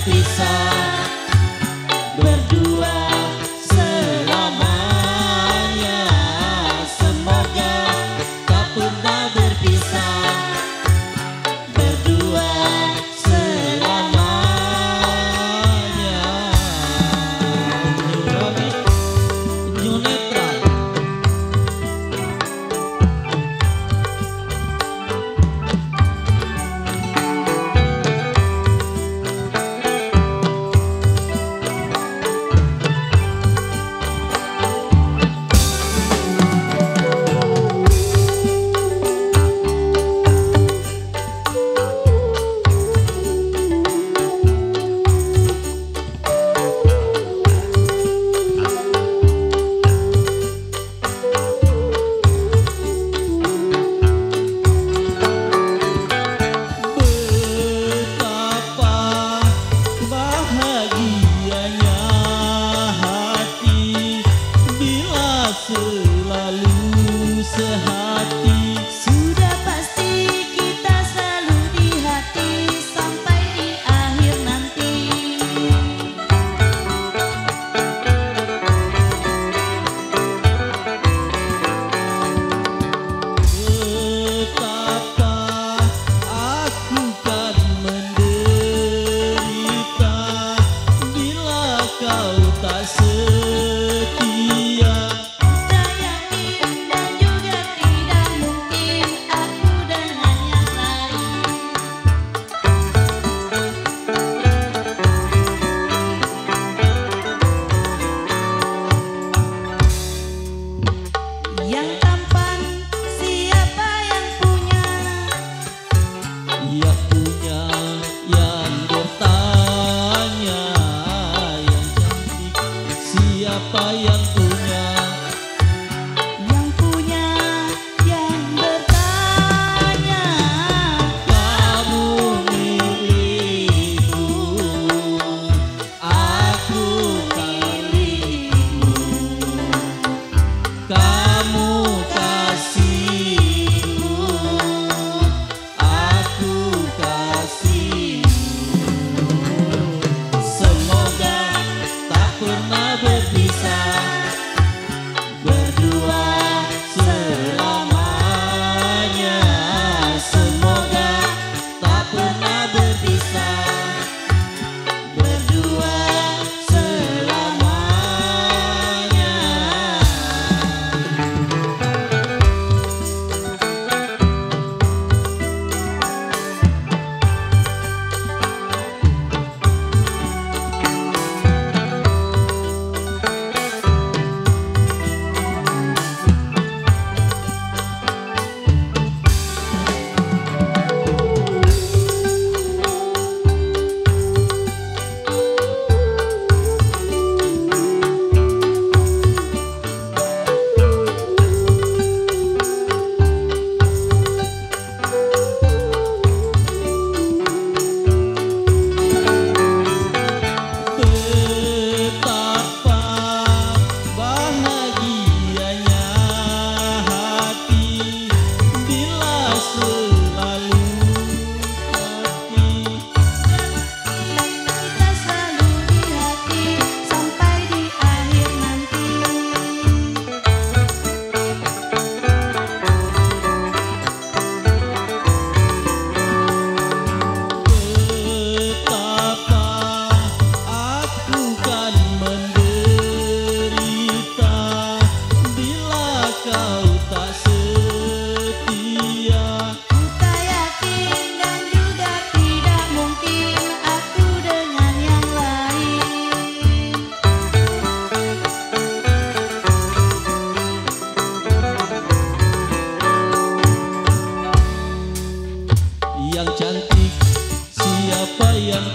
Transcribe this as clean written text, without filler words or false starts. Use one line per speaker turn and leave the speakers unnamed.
berpisah, berdua selamanya. Semoga tak pernah berpisah, berdua selamanya. New Netral. Selalu sehati,
sudah pasti kita selalu di hati sampai di akhir nanti.
Betapa aku kan menderita bila kau tak setia.
Yang tampan siapa yang punya?
Yang punya, yang bertanya. Yang cantik siapa yang punya?
Yang punya, yang bertanya.
Kamu milikku, aku milikmu. Kamu kasihku, aku kasihmu. Semoga tak pernah berpisah, berdua selamanya. Semoga tak pernah berpisah, berdua selamanya. Betapa bahagianya hati bila selalu hati.
Kita selalu di hati sampai di akhir nanti.
Betapa aku kan menderita bila kau tak setia.
Tak yakin dan juga tidak mungkin aku dengan yang lain.
Yang cantik siapa yang